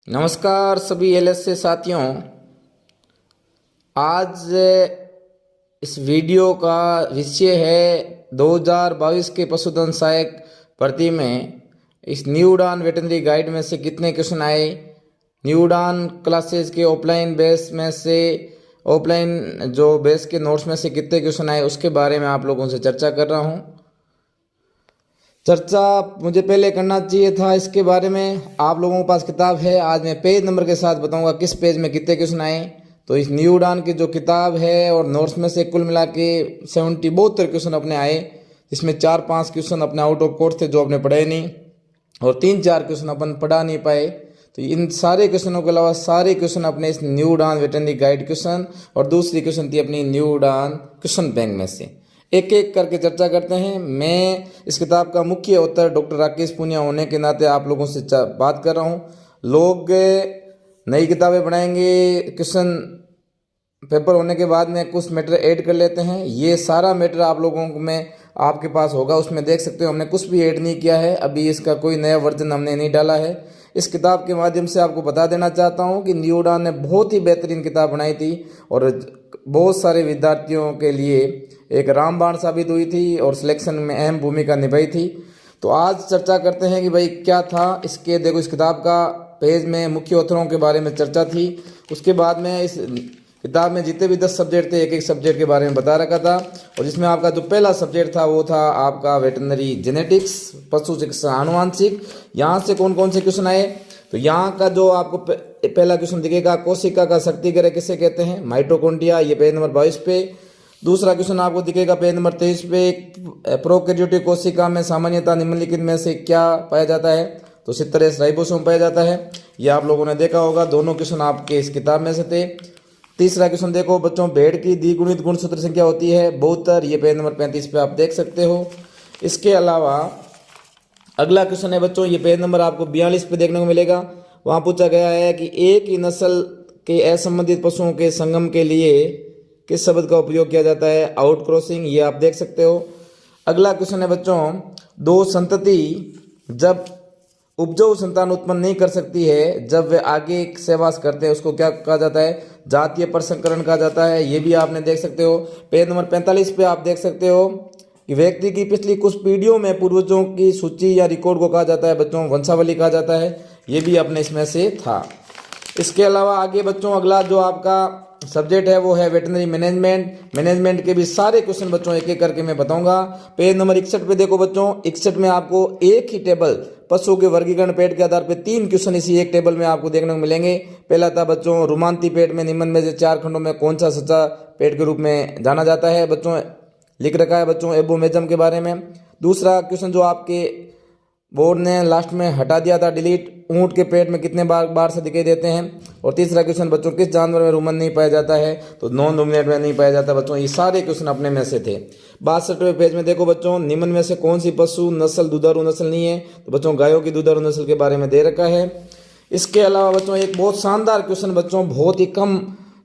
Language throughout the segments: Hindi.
नमस्कार सभी एलएसए साथियों। आज इस वीडियो का विषय है 2022 के पशुधन सहायक भर्ती में इस न्यू उड़ान वेटनरी गाइड में से कितने क्वेश्चन आए। न्यू उड़ान क्लासेस के ऑफलाइन बेस में से ऑफलाइन जो बेस के नोट्स में से कितने क्वेश्चन आए उसके बारे में आप लोगों से चर्चा कर रहा हूँ। चर्चा मुझे पहले करना चाहिए था इसके बारे में। आप लोगों के पास किताब है, आज मैं पेज नंबर के साथ बताऊंगा किस पेज में कितने क्वेश्चन आए। तो इस न्यू उड़ान की जो किताब है और नोट्स में से कुल मिला के 72 क्वेश्चन अपने आए, जिसमें 4-5 क्वेश्चन अपने आउट ऑफ कोर्स थे जो अपने पढ़े नहीं, और 3-4 क्वेश्चन अपन पढ़ा नहीं पाए। तो इन सारे क्वेश्चनों के अलावा सारे क्वेश्चन अपने इस न्यू उड़ान वेटरनरी गाइड क्वेश्चन और दूसरी क्वेश्चन थी अपनी न्यू उड़ान क्वेश्चन बैंक में से। एक एक करके चर्चा करते हैं। मैं इस किताब का मुख्य ऑथर डॉक्टर राकेश पुनिया होने के नाते आप लोगों से बात कर रहा हूँ। लोग नई किताबें बनाएंगे, क्वेश्चन पेपर होने के बाद में कुछ मैटर ऐड कर लेते हैं। ये सारा मैटर आप लोगों में आपके पास होगा, उसमें देख सकते हो हमने कुछ भी ऐड नहीं किया है। अभी इसका कोई नया वर्जन हमने नहीं डाला है। इस किताब के माध्यम से आपको बता देना चाहता हूँ कि न्यू उड़ान ने बहुत ही बेहतरीन किताब बनाई थी और बहुत सारे विद्यार्थियों के लिए एक रामबाण साबित हुई थी और सिलेक्शन में अहम भूमिका निभाई थी। तो आज चर्चा करते हैं कि भाई क्या था इसके। देखो, इस किताब का पेज में मुख्य ऑथरों के बारे में चर्चा थी। उसके बाद में इस किताब में जितने भी 10 सब्जेक्ट थे, एक एक सब्जेक्ट के बारे में बता रखा था। और जिसमें आपका जो पहला सब्जेक्ट था वो था आपका वेटरनरी जेनेटिक्स, पशु चिकित्सा आनुवांशिक। यहाँ से कौन कौन से क्वेश्चन आए, तो यहाँ का जो आपको पहला क्वेश्चन दिखेगा, कोशिका का शक्तिग्रह किसे कहते हैं, माइटोकॉन्ड्रिया, ये पेज नंबर 22 पे। दूसरा क्वेश्चन आपको दिखेगा पेज नंबर 23 पे, प्रोकैरियोटिक कोशिका में सामान्यतः निम्नलिखित में से क्या पाया जाता है, तो सिट्रेस राइबोसोम पाया जाता है। ये आप लोगों ने देखा होगा, दोनों क्वेश्चन आपके इस किताब में से थे। तीसरा क्वेश्चन देखो बच्चों, भेड़ की द्विगुणित गुणसूत्र संख्या होती है 72, ये पेज नंबर 35 पे आप देख सकते हो। इसके अलावा अगला क्वेश्चन है बच्चों, ये पेज नंबर आपको 42 पे देखने को मिलेगा। वहाँ पूछा गया है कि एक ही नस्ल के असंबंधित पशुओं के संगम के लिए किस शब्द का उपयोग किया जाता है, आउट क्रॉसिंग, ये आप देख सकते हो। अगला क्वेश्चन है बच्चों, दो संतति जब उपजाऊ संतान उत्पन्न नहीं कर सकती है, जब वे आगे सहवास करते हैं, उसको क्या कहा जाता है, जातीय प्रसंकरण कहा जाता है। ये भी आपने देख सकते हो। पेज नंबर 45 पे आप देख सकते हो कि व्यक्ति की पिछली कुछ पीढ़ियों में पूर्वजों की सूची या रिकॉर्ड को कहा जाता है बच्चों, वंशावली कहा जाता है। ये भी अपने इसमें से था। इसके अलावा आगे बच्चों अगला जो आपका सब्जेक्ट है वो है वेटरनरी मैनेजमेंट। मैनेजमेंट के भी सारे क्वेश्चन बच्चों एक एक करके मैं बताऊंगा। पेज नंबर 61 पे देखो बच्चों, 61 में आपको एक ही टेबल पशु के वर्गीकरण पेट के आधार पे 3 क्वेश्चन इसी एक टेबल में आपको देखने को मिलेंगे। पहला था बच्चों, रुमांती पेट में निम्न में से 4 खंडों में कौन सा सच्चा पेट के रूप में जाना जाता है, बच्चों लिख रखा है बच्चों एबोमेजम के बारे में। दूसरा क्वेश्चन जो आपके बोर्ड ने लास्ट में हटा दिया था, डिलीट, ऊंट के पेट में कितने बार से दिखाई देते हैं। और तीसरा क्वेश्चन बच्चों, किस जानवर में रुमन नहीं पाया जाता है, तो नॉन रुमिनेट में नहीं पाया जाता बच्चों। ये सारे क्वेश्चन अपने में से थे। 62वें पेज में देखो बच्चों, निम्न में से कौन सी पशु नस्ल दुधारू नस्ल नहीं है, तो बच्चों गायों की दुधारू नस्ल के बारे में दे रखा है। इसके अलावा बच्चों एक बहुत शानदार क्वेश्चन बच्चों, बहुत ही कम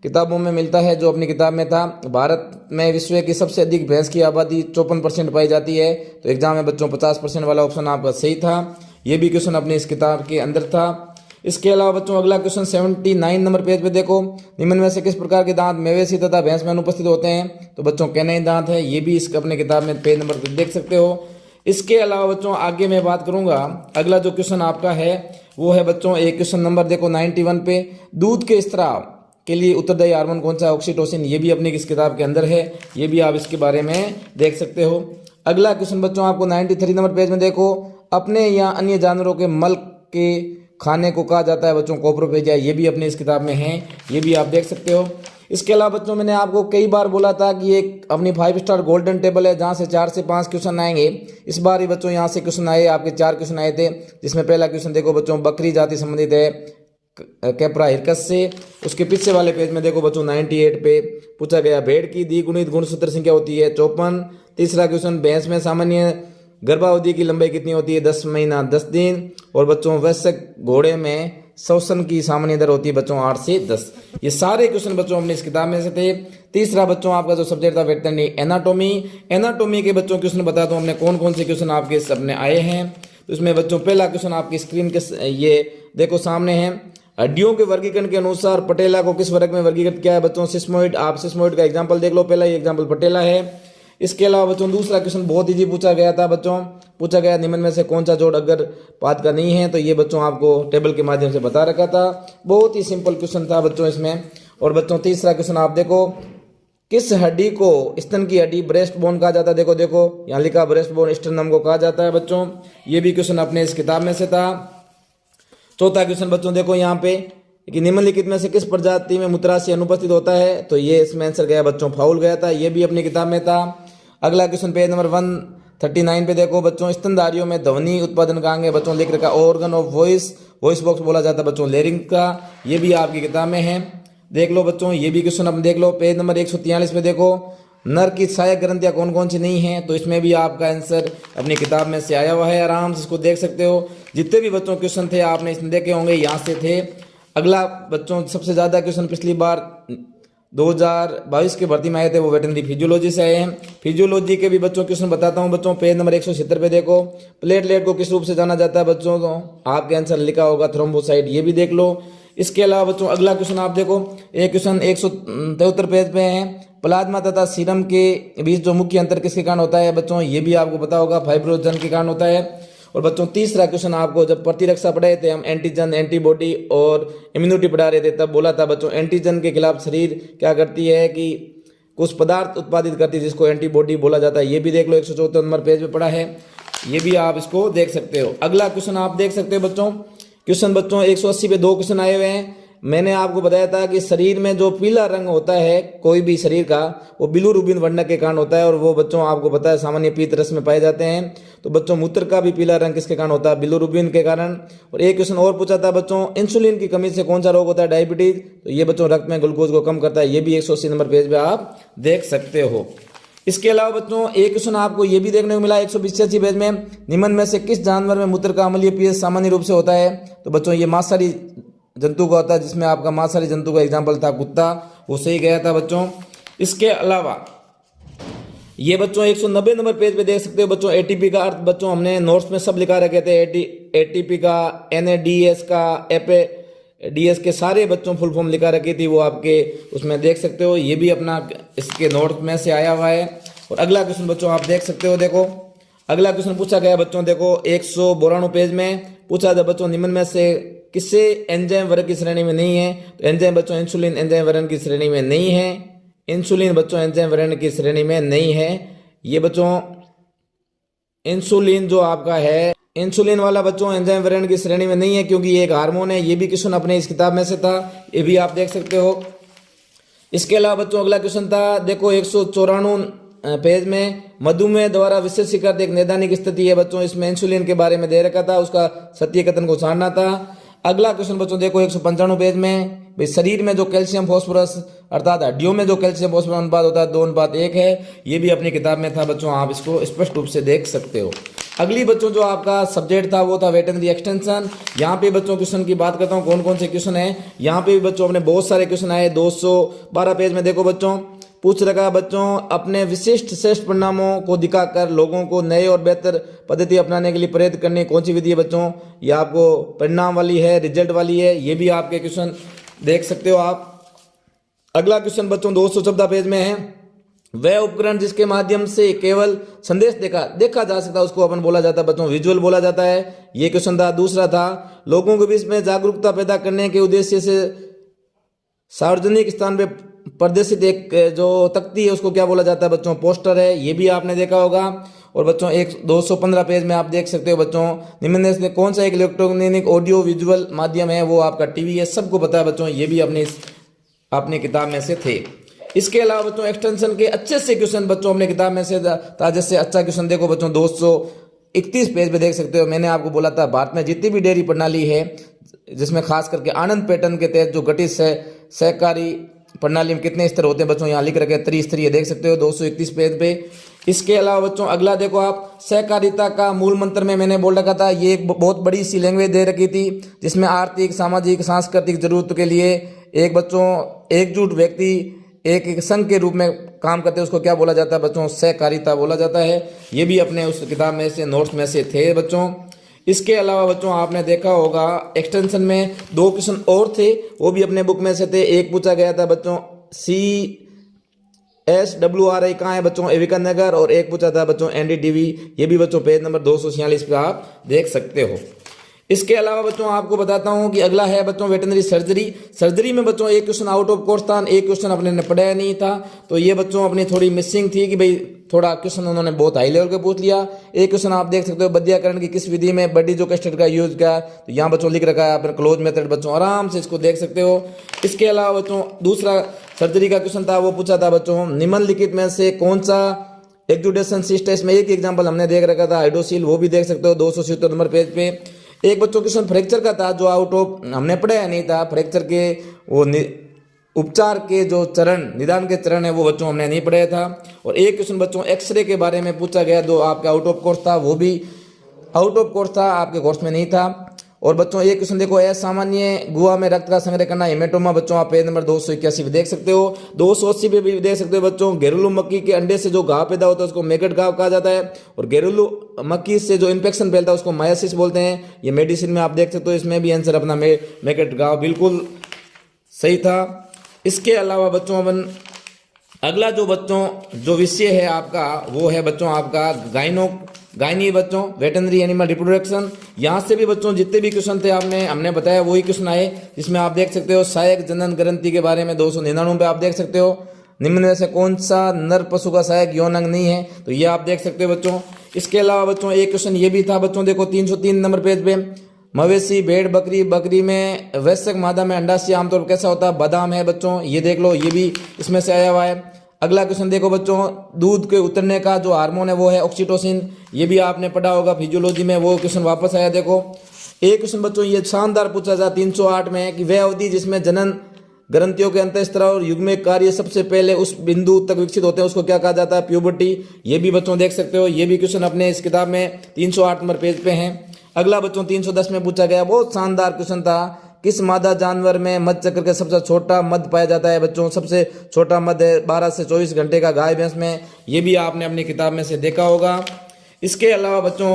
किताबों में मिलता है, जो अपनी किताब में था, भारत में विश्व की सबसे अधिक भैंस की आबादी 54% पाई जाती है। तो एग्जाम में बच्चों 50% वाला ऑप्शन आपका सही था। ये भी क्वेश्चन अपनी इस किताब के अंदर था। इसके अलावा बच्चों अगला क्वेश्चन 79 नंबर पेज पे देखो, निम्न में से किस प्रकार के दांत मवेशी तथा भैंस में अनुपस्थित होते हैं, तो बच्चों कैनाइन दांत है। ये भी इस अपने किताब में पेज नंबर पे देख सकते हो। इसके अलावा बच्चों आगे मैं बात करूंगा, अगला जो क्वेश्चन आपका है वो है बच्चों, एक क्वेश्चन नंबर देखो 91 पे, दूध के स्त्राव के लिए उत्तरदायी हार्मोन कौन सा है, ऑक्सीटोसिन। ये भी अपनी इस किताब के अंदर है, ये भी आप इसके बारे में देख सकते हो। अगला क्वेश्चन बच्चों आपको 93 नंबर पेज में देखो, अपने या अन्य जानवरों के मल के खाने को कहा जाता है बच्चों कोप्रोफेजिया। ये भी अपने इस किताब में है, ये भी आप देख सकते हो। इसके अलावा बच्चों मैंने आपको कई बार बोला था कि एक अपनी 5 स्टार गोल्डन टेबल है जहाँ से 4 से 5 क्वेश्चन आएंगे। इस बार ही बच्चों यहाँ से क्वेश्चन आए, आपके 4 क्वेश्चन आए थे, जिसमें पहला क्वेश्चन देखो बच्चों, बकरी जाति संबंधित है कैप्रा हिरकस से। उसके पीछे वाले पेज में देखो बच्चों 98 पे पूछा गया, भेड़ की द्विगुणित गुणसूत्र संख्या होती है 54। तीसरा क्वेश्चन, भैंस में सामान्य गर्भावधि की लंबाई कितनी होती है, 10 महीना 10 दिन। और बच्चों वयस्क घोड़े में श्वसन की सामान्य दर होती है बच्चों 8 से 10। ये सारे क्वेश्चन बच्चों अपने इस किताब में से थे। तीसरा बच्चों आपका जो सब्जेक्ट था वेटरनरी एनाटॉमी। एनाटॉमी के बच्चों क्वेश्चन बता दूं हमने कौन कौन से क्वेश्चन आपके सबने आए हैं। तो इसमें बच्चों पहला क्वेश्चन आपकी स्क्रीन के ये देखो सामने है, हड्डियों के वर्गीकरण के अनुसार पटेला को किस वर्ग में वर्गीकृत किया है बच्चों? सिस्मोइड। आप सिस्मोइड का एग्जाम्पल देख लो, पहला ही एग्जाम्पल पटेला है। इसके अलावा बच्चों दूसरा क्वेश्चन बहुत इजी पूछा गया था बच्चों, पूछा गया निम्न में से कौन सा जोड़ अगर पाद का नहीं है, तो ये बच्चों आपको टेबल के माध्यम से बता रखा था। बहुत ही सिंपल क्वेश्चन था बच्चों इसमें। और बच्चों तीसरा क्वेश्चन आप देखो, किस हड्डी को स्तन की हड्डी ब्रेस्ट बोन कहा जाता है? देखो देखो यहाँ लिखा ब्रेस्ट बोन स्टर्नम को कहा जाता है बच्चों। ये भी क्वेश्चन अपने इस किताब में से था। चौथा क्वेश्चन बच्चों देखो यहाँ पे कि निम्नलिखित में से किस प्रजाति में मूत्राशय अनुपस्थित होता है? तो ये इसमें आंसर गया बच्चों फाउल गया था, ये भी अपनी किताब में था। अगला क्वेश्चन पेज नंबर 139 पे देखो बच्चों, स्तनधारियों में ध्वनि उत्पादन का अंग है बच्चों, लिख रखा organ of voice, voice box बोला जाता है बच्चों लेरिंग का, ये भी आपकी किताब में है। देख लो बच्चों, ये भी क्वेश्चन अपन देख लो पेज नंबर 143 पे देखो, नर की सहायक ग्रंथियां कौन कौन सी नहीं है? तो इसमें भी आपका आंसर अपनी किताब में से आया हुआ है, आराम से इसको देख सकते हो। जितने भी बच्चों क्वेश्चन थे आपने इसमें देखे होंगे, यहाँ से थे। अगला बच्चों सबसे ज़्यादा क्वेश्चन पिछली बार 2022 के भर्ती में आए थे, वो वेटनरी फिजियोलॉजी से आए हैं। फिजियोलॉजी के भी बच्चों क्वेश्चन बताता हूँ बच्चों, पेज नंबर 176 पे देखो, प्लेटलेट को किस रूप से जाना जाता है बच्चों? तो आपके आंसर लिखा होगा थ्रोम्बोसाइट, ये भी देख लो। इसके अलावा बच्चों अगला क्वेश्चन आप देखो, एक क्वेश्चन 173 पेज पे है, प्लाज्मा तथा सीरम के बीच जो मुख्य अंतर किसके कारण होता है बच्चों? ये भी आपको पता होगा, फाइब्रोजन के कारण होता है। और बच्चों तीसरा क्वेश्चन आपको जब प्रतिरक्षा पढ़ाए थे हम, एंटीजन एंटीबॉडी और इम्यूनिटी पढ़ा रहे थे, तब बोला था बच्चों एंटीजन के खिलाफ शरीर क्या करती है कि कुछ पदार्थ उत्पादित करती है जिसको एंटीबॉडी बोला जाता है, ये भी देख लो, 174 नंबर पेज पे पढ़ा है, ये भी आप इसको देख सकते हो। अगला क्वेश्चन आप देख सकते हो बच्चों, क्वेश्चन बच्चों 180 पे 2 क्वेश्चन आए हुए हैं। मैंने आपको बताया था कि शरीर में जो पीला रंग होता है कोई भी शरीर का, वो बिलिरुबिन वर्णक के कारण होता है, और वो बच्चों आपको पता है सामान्य पीत रस में पाए जाते हैं। तो बच्चों मूत्र का भी पीला रंग किसके कारण होता है? बिलिरुबिन के कारण। और एक क्वेश्चन और पूछा था बच्चों, इंसुलिन की कमी से कौन सा रोग होता है? डायबिटीज। तो ये बच्चों रक्त में ग्लूकोज को कम करता है, ये भी 180 नंबर पेज पे आप देख सकते हो। इसके अलावा बच्चों एक क्वेश्चन आपको ये भी देखने को मिला 185 पेज में, निम्न में से किस जानवर में मूत्र का अम्लीय पीएच सामान्य रूप से होता है? तो बच्चों ये मांसाहारी जंतु का होता है, जिसमें आपका मांसाहारी जंतु का एग्जाम्पल था कुत्ता, वो सही गया था बच्चों। इसके अलावा ये बच्चों 190 नंबर पेज पे देख सकते हो बच्चों, एटीपी का अर्थ बच्चों हमने नोट्स में सब लिखा रखे थे, एटीपी का, एनएडीएस का, एपीडीएस के सारे बच्चों फुल फॉर्म लिखा रखी थी, वो आपके उसमें देख सकते हो, ये भी अपना इसके नोट्स में से आया हुआ है। और अगला क्वेश्चन बच्चों आप देख सकते हो, देखो अगला क्वेश्चन पूछा गया बच्चों, देखो 192 पेज में पूछा था बच्चों, निम्न में से किससे एंजाइम वर्ग की श्रेणी में नहीं है? तो एंजाइम बच्चों इंसुलिन एंजाइम वर्ग की श्रेणी में नहीं है, इंसुलिन बच्चों एंजाइम वर्ग की श्रेणी में नहीं है। ये बच्चों इंसुलिन जो आपका है, इंसुलिन वाला बच्चों एंजाइम वर्ग की श्रेणी में नहीं है, क्योंकि ये एक हार्मोन है। ये भी क्वेश्चन अपने इस किताब में से था, ये भी आप देख सकते हो। इसके अलावा बच्चों अगला क्वेश्चन था, देखो 194 पेज में, मधुमेह द्वारा विशेषीकृत एक नैदानिक स्थिति है बच्चों, इसमें इंसुलिन के बारे में दे रखा था, उसका सत्य कथन को छानना था। अगला क्वेश्चन बच्चों देखो 195 पेज में, भाई शरीर में जो कैल्शियम फॉस्फोरस अर्थात हड्डियों में जो कैल्शियम फॉस्फोरस अनुपात होता है 2:1 है, ये भी अपनी किताब में था बच्चों, आप इसको स्पष्ट रूप से देख सकते हो। अगली बच्चों जो आपका सब्जेक्ट था वो था वेटनरी एक्सटेंशन। यहाँ पे बच्चों क्वेश्चन की बात करता हूँ कौन कौन से क्वेश्चन है। यहाँ पे भी बच्चों अपने बहुत सारे क्वेश्चन आए। 212 पेज में देखो बच्चों पूछ रखा बच्चों, अपने विशिष्ट श्रेष्ठ परिणामों को दिखाकर लोगों को नए और बेहतर पद्धति अपनाने के लिए प्रेरित करने कौन सी विधि है बच्चों? ये आपको परिणाम वाली है, रिजल्ट वाली है, ये भी आपके क्वेश्चन देख सकते हो आप। अगला क्वेश्चन बच्चों 214 पेज में है, वह उपकरण जिसके माध्यम से केवल संदेश देखा जा सकता है उसको अपन बोला जाता है बच्चों विजुअल बोला जाता है, ये क्वेश्चन था। दूसरा था, लोगों के बीच में जागरूकता पैदा करने के उद्देश्य से सार्वजनिक स्थान पे प्रदर्शित एक जो तख्ती है उसको क्या बोला जाता है बच्चों? पोस्टर है, ये भी आपने देखा होगा। और बच्चों 215 पेज में आप देख सकते हो बच्चों, निम्न में से कौन सा एक इलेक्ट्रॉनिक ऑडियो विजुअल माध्यम है? वो आपका टीवी है, सबको पता है बच्चों, ये भी अपनी किताब में से थे। इसके अलावा बच्चों एक्सटेंशन के अच्छे से क्वेश्चन बच्चों अपने किताब में से था, जैसे अच्छा क्वेश्चन देखो बच्चों 231 पेज पे देख सकते हो। मैंने आपको बोला था भारत में जितनी भी डेयरी प्रणाली है, जिसमें खास करके आनंद पैटर्न के तहत जो गठित सहकारी प्रणाली में कितने स्तर होते हैं बच्चों, यहाँ लिख रखे त्रिस्तरीय, देख सकते हो 231 पेज पे। इसके अलावा बच्चों अगला देखो आप, सहकारिता का मूल मंत्र में मैंने बोल रखा था, ये एक बहुत बड़ी सी लैंग्वेज दे रखी थी, जिसमें आर्थिक सामाजिक सांस्कृतिक जरूरत के लिए एक बच्चों एकजुट व्यक्ति एक संघ के रूप में काम करते हैं, उसको क्या बोला जाता है बच्चों? सहकारिता बोला जाता है। ये भी अपने उस किताब में से नोट्स में से थे बच्चों। इसके अलावा बच्चों आपने देखा होगा एक्सटेंशन में 2 क्वेश्चन और थे, वो भी अपने बुक में से थे। एक पूछा गया था बच्चों CSWRI कहाँ है बच्चों, एविकन नगर, और एक पूछा था बच्चों NDTV, ये भी बच्चों पेज नंबर 246 पे आप देख सकते हो। इसके अलावा बच्चों आपको बताता हूं कि अगला है बच्चों वेटनरी सर्जरी। सर्जरी में बच्चों एक क्वेश्चन आउट ऑफ कोर्स था, एक क्वेश्चन अपने ने पढ़ाया नहीं था, तो ये बच्चों अपनी थोड़ी मिसिंग थी कि भाई थोड़ा क्वेश्चन उन्होंने बहुत हाई लेवल का पूछ लिया। एक क्वेश्चन आप देख सकते हो बद्धियाकरण की किस विधि में बडी जो कैस्टेट का यूज किया, तो यहाँ बच्चों लिख रखा है अपने क्लोज मेथड, बच्चों आराम से इसको देख सकते हो। इसके अलावा बच्चों दूसरा सर्जरी का क्वेश्चन था, वो पूछा था बच्चों निम्नलिखित में से कौन सा एक्जुडेशन सिस्टम, इसमें एक एग्जाम्पल हमने देख रखा था हाइड्रोसील, वो भी देख सकते हो 277 नंबर पेज पे। एक बच्चों क्वेश्चन फ्रैक्चर का था जो आउट ऑफ हमने पढ़ाया नहीं था, फ्रैक्चर के वो उपचार के जो चरण, निदान के चरण है वो बच्चों हमने नहीं पढ़ाया था। और एक क्वेश्चन बच्चों एक्सरे के बारे में पूछा गया जो आपका आउट ऑफ कोर्स था, वो भी आउट ऑफ कोर्स था, आपके कोर्स में नहीं था। और बच्चों एक क्वेश्चन देखो असामान्य गुहा में रक्त का संग्रह करना, हेमेटोमा, बच्चों आप पेज नंबर 281 पे देख सकते हो। 280 पे भी देख सकते हो बच्चों घरेलू मक्खी के अंडे से जो घाव पैदा होता है उसको मैगट घाव कहा जाता है, और घरेलू मक्खी से जो इन्फेक्शन फैलता है उसको मायासिस बोलते हैं। ये मेडिसिन में आप देख सकते हो, इसमें भी आंसर अपना मैगट घाव बिल्कुल सही था। इसके अलावा बच्चों अपन अगला जो बच्चों जो विषय है आपका, वो है बच्चों आपका गायनी बच्चों वेटनरी एनिमल रिप्रोडक्शन। यहाँ से भी बच्चों जितने भी क्वेश्चन थे हमने बताया वही क्वेश्चन आए, जिसमें आप देख सकते हो सहायक जनन ग्रंथि के बारे में 299 पे आप देख सकते हो निम्न में से कौन सा नर पशु का सहायक यौन अंग नहीं है, तो ये आप देख सकते हो बच्चों। इसके अलावा बच्चों एक क्वेश्चन ये भी था बच्चों, देखो 303 नंबर पेज पे, मवेशी भेड़ बकरी में वयस्क मादा में अंडाशय आमतौर पर कैसा होता है, बादाम है बच्चों, ये देख लो, ये भी इसमें से आया हुआ है। अगला क्वेश्चन देखो बच्चों, दूध के उतरने का जो हार्मोन है वो है ऑक्सीटोसिन, ये भी आपने पढ़ा होगा फिजियोलॉजी में, वो क्वेश्चन वापस आया। देखो एक क्वेश्चन बच्चों ये शानदार पूछा था 308 में कि वह अवधि जिसमें जनन ग्रंथियों के अंतःस्त्राव और युग्मिक कार्य सबसे पहले उस बिंदु तक विकसित होते हैं उसको क्या कहा जाता है, प्यूबर्टी, ये भी बच्चों देख सकते हो। ये भी क्वेश्चन अपने इस किताब में 308 नंबर पेज पे हैं। अगला बच्चों 310 में पूछा गया, बहुत शानदार क्वेश्चन था, किस मादा जानवर में मध चक्र का सबसे छोटा मध पाया जाता है बच्चों, सबसे छोटा मध है 12 से 24 घंटे का गाय भैंस में, ये भी आपने अपनी किताब में से देखा होगा। इसके अलावा बच्चों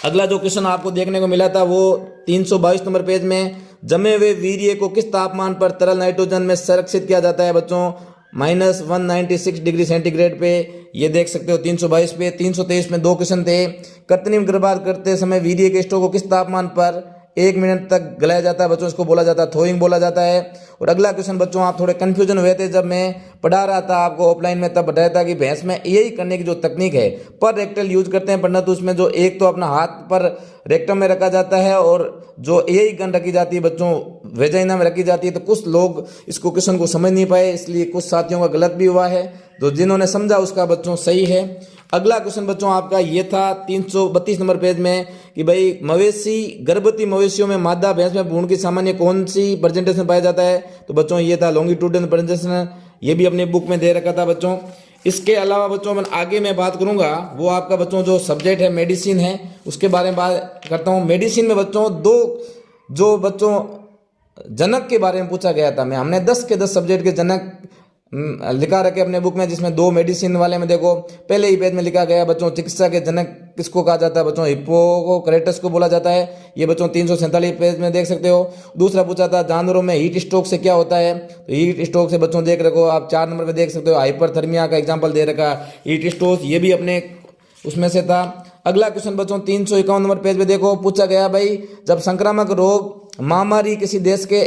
अगला जो क्वेश्चन आपको देखने को मिला था वो 322 नंबर पेज में, जमे हुए वीर्य को किस तापमान पर तरल नाइट्रोजन में संरक्षित किया जाता है बच्चों, -196 डिग्री सेंटीग्रेड पे, ये देख सकते हो 322 पे। 323 में 2 क्वेश्चन थे, कृत्रिम गर्भाधान करते समय वीर्य के स्टोक को किस तापमान पर 1 मिनट तक गलाया जाता है बच्चों, इसको बोला जाता है थोइंग बोला जाता है। और अगला क्वेश्चन बच्चों आप थोड़े कंफ्यूजन हुए थे जब मैं पढ़ा रहा था आपको ऑफलाइन में, तब बताया था कि भैंस में यही करने की जो तकनीक है पर रेक्टल यूज करते हैं पढ़ना, तो उसमें जो एक तो अपना हाथ पर रेक्टम में रखा जाता है और जो यही गन रखी जाती है बच्चों वेजाइना में रखी जाती है, तो कुछ लोग इसको क्वेश्चन को समझ नहीं पाए, इसलिए कुछ साथियों का गलत भी हुआ है, तो जिन्होंने समझा उसका बच्चों सही है। अगला क्वेश्चन बच्चों आपका ये था 332 नंबर पेज में कि भाई मवेशी गर्भवती मवेशियों में मादा भैंस में भ्रूण की सामान्य कौन सी प्रेजेंटेशन पाया जाता है, तो बच्चों ये था लॉन्गिट्यूडनल प्रेजेंटेशन, ये भी अपने बुक में दे रखा था बच्चों। इसके अलावा बच्चों मैं आगे मैं बात करूंगा वो आपका बच्चों जो सब्जेक्ट है मेडिसिन है उसके बारे में बात करता हूँ। मेडिसिन में बच्चों 2 जो बच्चों जनक के बारे में पूछा गया था, हमने 10 के 10 सब्जेक्ट के जनक लिखा रखे अपने बुक में, जिसमें 2 मेडिसिन वाले में देखो पहले ही पेज में लिखा गया बच्चों चिकित्सा के जनक किसको कहा जाता है बच्चों, हिप्पोक्रेटस को बोला जाता है, ये बच्चों 347 पेज में देख सकते हो। दूसरा पूछा था जानवरों में हीट स्ट्रोक से क्या होता है, तो हीट स्ट्रोक से बच्चों देख रखो आप 4 नंबर पे देख सकते हो, हाइपरथर्मिया का एग्जाम्पल दे रखा हीट स्ट्रोक, ये भी अपने उसमें से था। अगला क्वेश्चन बच्चों 351 नंबर पेज पे देखो पूछा गया भाई जब संक्रामक रोग महामारी किसी देश के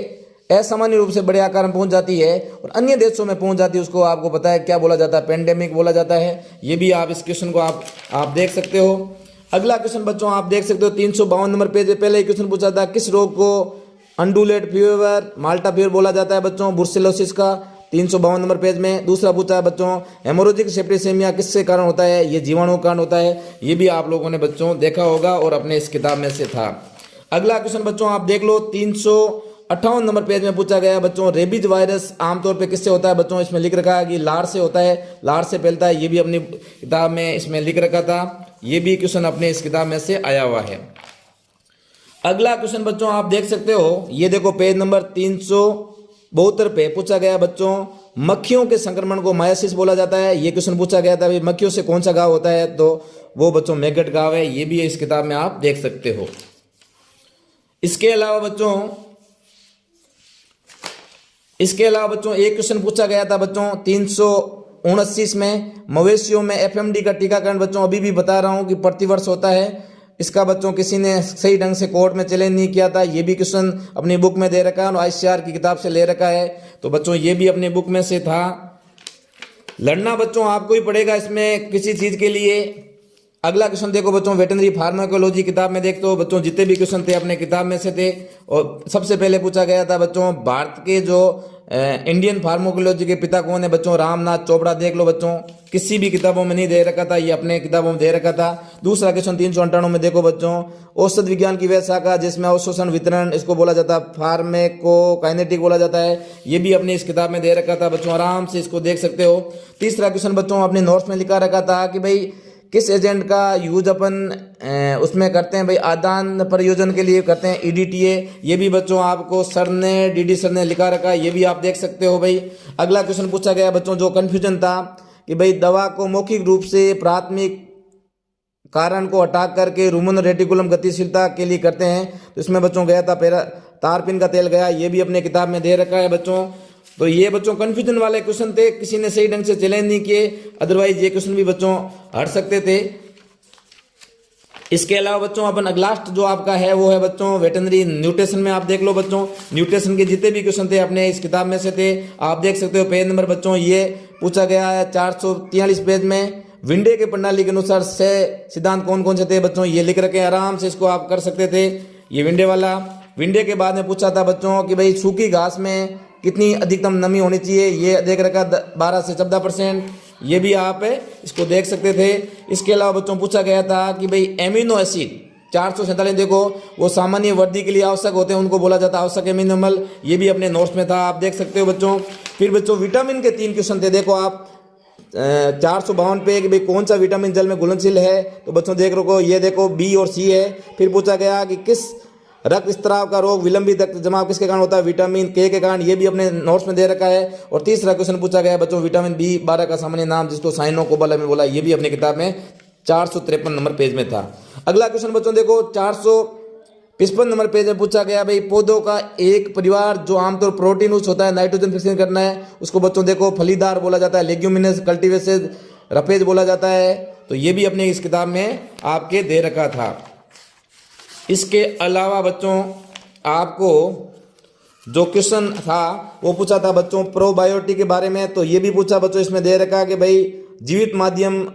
असामान्य रूप से बड़े आकार में पहुंच जाती है और अन्य देशों में पहुंच जाती है उसको आपको पता है क्या बोला जाता है, पेंडेमिक बोला जाता है, ये भी आप इस क्वेश्चन को आप देख सकते हो। अगला क्वेश्चन बच्चों आप देख सकते हो 352 नंबर पेज पे पहले ही क्वेश्चन पूछा था किस रोग को अंडुलेट फीवर माल्टा फीवर बोला जाता है बच्चों, ब्रुसेलोसिस का 352 नंबर पेज में। दूसरा पूछा है बच्चों हेमोरेजिक सेप्टिसेमिया किससे कारण होता है, ये जीवाणु कारण होता है, ये भी आप लोगों ने बच्चों देखा होगा और अपने इस किताब में से था। अगला क्वेश्चन बच्चों आप देख लो 358 नंबर पेज में पूछा गया बच्चों रेबीज वायरस आमतौर पे किससे होता है बच्चों, इसमें लिख रखा है कि लार से होता है, लार से फैलता है, ये भी अपनी किताब में इसमें लिख रखा था, ये भी क्वेश्चन अपने इस किताब में से आया हुआ है। अगला क्वेश्चन बच्चों आप देख सकते हो, ये देखो पेज नंबर 372 पे पूछा गया बच्चों मक्खियों के संक्रमण को मायासिस बोला जाता है, ये क्वेश्चन पूछा गया था भाई मक्खियों से कौन सा घाव होता है, तो वो बच्चों मेघट गाँव है, ये भी इस किताब में आप देख सकते हो। इसके अलावा बच्चों एक क्वेश्चन पूछा गया था बच्चों 379 में, मवेशियों में एफएमडी का टीकाकरण बच्चों अभी भी बता रहा हूं कि प्रतिवर्ष होता है। इसका बच्चों किसी ने सही ढंग से कोर्ट में चैलेंज नहीं किया था, ये भी क्वेश्चन अपनी बुक में दे रखा है और आईसीआर की किताब से ले रखा है, तो बच्चों ये भी अपनी बुक में से था। लड़ना बच्चों आपको ही पड़ेगा इसमें किसी चीज के लिए। अगला क्वेश्चन देखो बच्चों, वेटनरी फार्माकोलॉजी किताब में देखते हो बच्चों, जितने भी क्वेश्चन थे अपने किताब में से थे। और सबसे पहले पूछा गया था बच्चों, भारत के जो इंडियन फार्माकोलॉजी के पिता कौन है बच्चों, रामनाथ चोपड़ा। देख लो बच्चों, किसी भी किताबों में नहीं दे रखा था, ये अपने किताबों में दे रखा था। दूसरा क्वेश्चन 398 में देखो बच्चों, औषध विज्ञान की वह शाखा जिसमें अवशोषण वितरण, इसको बोला जाता है फार्मेकोकाइनेटिक बोला जाता है, ये भी अपनी इस किताब में दे रखा था बच्चों, आराम से इसको देख सकते हो। तीसरा क्वेश्चन बच्चों अपने नोट्स में लिखा रखा था कि भाई किस एजेंट का यूज अपन उसमें करते हैं, भाई आदान प्रयोजन के लिए करते हैं, ईडीटीए। ये भी बच्चों आपको सर ने डीडी सर ने लिखा रखा है, ये भी आप देख सकते हो भाई। अगला क्वेश्चन पूछा गया बच्चों, जो कंफ्यूजन था कि भाई दवा को मौखिक रूप से प्राथमिक कारण को हटा करके रूमन रेटिकुलम गतिशीलता के लिए करते हैं, तो इसमें बच्चों गया था तारपिन का तेल गया, ये भी अपने किताब में दे रखा है बच्चों। तो ये बच्चों कंफ्यूजन वाले क्वेश्चन थे, किसी ने सही ढंग से चैलेंज नहीं किए, अदरवाइज ये क्वेश्चन भी बच्चों हट सकते थे। इसके अलावा बच्चों अपन लास्ट जो आपका है वो है बच्चों वेटनरी न्यूट्रिशन में आप देख लो बच्चों, न्यूट्रिशन के जितने भी क्वेश्चन थे अपने इस किताब में से थे, आप देख सकते हो। पेज नंबर बच्चों ये पूछा गया है 443 पेज में, विंडे के प्रणाली के अनुसार 6 सिद्धांत कौन कौन से थे बच्चों, ये लिख रखे हैं, आराम से इसको आप कर सकते थे। ये विंडे वाला, विंडे के बाद में पूछा था बच्चों कि भाई सूखी घास में कितनी अधिकतम नमी होनी चाहिए, ये देख रखा 12 से 14%, ये भी आप इसको देख सकते थे। इसके अलावा बच्चों पूछा गया था कि भाई एमिनो एसिड 447 देखो, वो सामान्य वृद्धि के लिए आवश्यक होते हैं, उनको बोला जाता है आवश्यक एमिनो अम्ल, ये भी अपने नोट्स में था, आप देख सकते हो बच्चों। फिर बच्चों विटामिन के 3 क्वेश्चन थे, देखो आप 452 पे कि भाई कौन सा विटामिन जल में घुलनशील है, तो बच्चों देख रखो, ये देखो बी और सी है। फिर पूछा गया कि किस रक्त स्त्राव का रोग विलंबित रक्त जमाव किसके कारण होता है, विटामिन के कारण, ये भी अपने नोट्स में दे रखा है। और तीसरा क्वेश्चन पूछा गया बच्चों विटामिन B12 का सामान्य नाम जिसको साइनोकोबाला में बोला, ये भी अपनी किताब में 453 नंबर पेज में था। अगला क्वेश्चन बच्चों देखो 455 नंबर पेज में पूछा गया भाई पौधों का एक परिवार जो आमतौर प्रोटीन उस होता है, नाइट्रोजन फिक्सिंग करना है, उसको बच्चों देखो फलीदार बोला जाता है, लेग्यूमिनस कल्टीवेसेस रफेज बोला जाता है, तो ये भी अपने इस किताब में आपके दे रखा था। इसके अलावा बच्चों आपको जो क्वेश्चन था वो पूछा था बच्चों प्रोबायोटिक के बारे में, तो ये भी पूछा बच्चों, इसमें दे रखा कि भाई जीवित माध्यम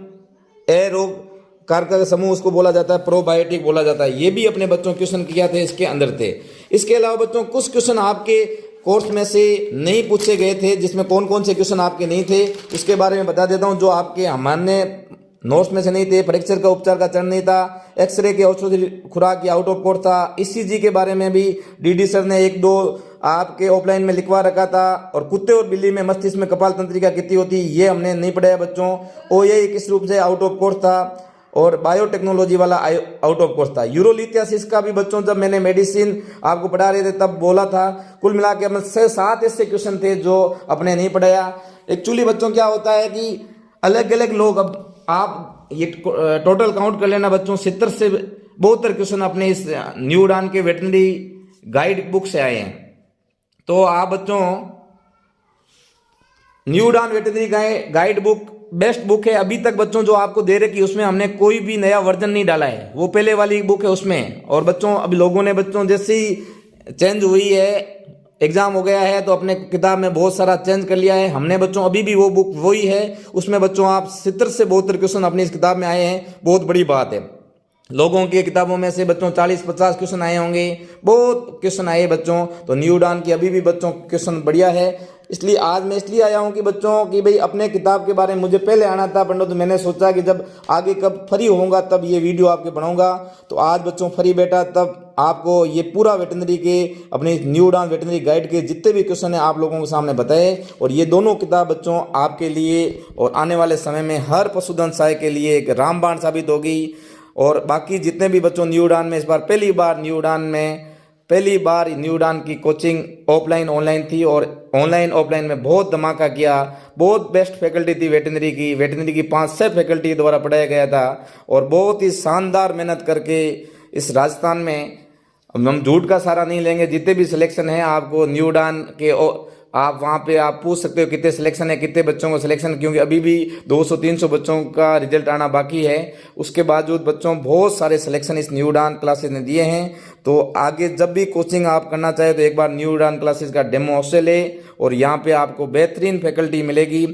एरोग कारक समूह उसको बोला जाता है, प्रोबायोटिक बोला जाता है, ये भी अपने बच्चों क्वेश्चन किया थे इसके अंदर थे। इसके अलावा बच्चों कुछ क्वेश्चन आपके कोर्स में से नहीं पूछे गए थे, जिसमें कौन कौन से क्वेश्चन आपके नहीं थे उसके बारे में बता देता हूँ। जो आपके हमारे नोट्स में से नहीं थे, फ्रैक्चर का उपचार का चरण नहीं था, एक्सरे के औषधि खुराक की आउट ऑफ कोर्स था, ईसीजी के बारे में भी डीडी सर ने 1-2 आपके ऑफलाइन में लिखवा रखा था, और कुत्ते और बिल्ली में मस्तिष्क में कपाल तंत्रिका कितनी होती ये हमने नहीं पढ़ाया बच्चों। ओए किस रूप से आउट ऑफ कोर्स था, और बायोटेक्नोलॉजी वाला आउट ऑफ कोर्स था। यूरोलिथियासिस का भी बच्चों जब मैंने मेडिसिन आपको पढ़ा रहे थे तब बोला था। कुल मिला के अपने 6-7 ऐसे क्वेश्चन थे जो अपने नहीं पढ़ाया। एक्चुअली बच्चों क्या होता है कि अलग अलग लोग, अब आप ये टोटल काउंट कर लेना बच्चों, 70 से 72 क्वेश्चन अपने इस न्यू उड़ान के वेटनरी गाइड बुक से आए हैं। तो आप बच्चों न्यू उड़ान veterinary guide book best book है अभी तक बच्चों जो आपको दे रखी, उसमें हमने कोई भी नया वर्जन नहीं डाला है, वो पहले वाली बुक है उसमें। और बच्चों अभी लोगों ने बच्चों जैसे ही चेंज हुई है, एग्जाम हो गया है, तो अपने किताब में बहुत सारा चेंज कर लिया है हमने बच्चों, अभी भी वो बुक वही है। उसमें बच्चों आप 70 से 72 क्वेश्चन अपनी इस किताब में आए हैं, बहुत बड़ी बात है। लोगों की किताबों में से बच्चों 40-50 क्वेश्चन आए होंगे, बहुत क्वेश्चन आए बच्चों। तो न्यू उड़ान की अभी भी बच्चों क्वेश्चन बढ़िया है। इसलिए आज मैं इसलिए आया हूँ कि बच्चों कि भाई अपने किताब के बारे में मुझे पहले आना था पंडित, तो मैंने सोचा कि जब आगे कब फ्री होऊंगा तब ये वीडियो आपके बनाऊंगा। तो आज बच्चों फ्री बैठा तब आपको ये पूरा वेटनरी के अपने न्यू उड़ान वेटनरी गाइड के जितने भी क्वेश्चन है आप लोगों के सामने बताए। और ये दोनों किताब बच्चों आपके लिए और आने वाले समय में हर पशुधन सहाय के लिए एक रामबाण साबित होगी। और बाकी जितने भी बच्चों न्यू उड़ान में इस बार पहली बार न्यू उड़ान में पहली बार न्यू उड़ान की कोचिंग ऑफलाइन ऑनलाइन थी और ऑनलाइन ऑफलाइन में बहुत धमाका किया। बहुत बेस्ट फैकल्टी थी वेटनरी की 5-6 फैकल्टी द्वारा पढ़ाया गया था और बहुत ही शानदार मेहनत करके इस राजस्थान में, हम झूठ का सहारा नहीं लेंगे, जितने भी सिलेक्शन है आपको न्यू उड़ान के आप वहाँ पे आप पूछ सकते हो कितने सिलेक्शन है, कितने बच्चों को सिलेक्शन, क्योंकि अभी भी 200-300 बच्चों का रिजल्ट आना बाकी है। उसके बावजूद बच्चों बहुत सारे सिलेक्शन इस न्यू उड़ान क्लासेस ने दिए हैं। तो आगे जब भी कोचिंग आप करना चाहे तो एक बार न्यू उड़ान क्लासेस का डेमो अवश्य ले और यहाँ पे आपको बेहतरीन फैकल्टी मिलेगी।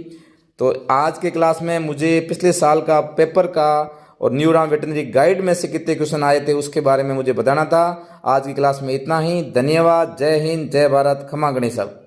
तो आज के क्लास में मुझे पिछले साल का पेपर का और न्यू उड़ान वेटनरी गाइड में से कितने क्वेश्चन आए थे उसके बारे में मुझे बताना था। आज की क्लास में इतना ही। धन्यवाद। जय हिंद, जय भारत, खमा गणेश।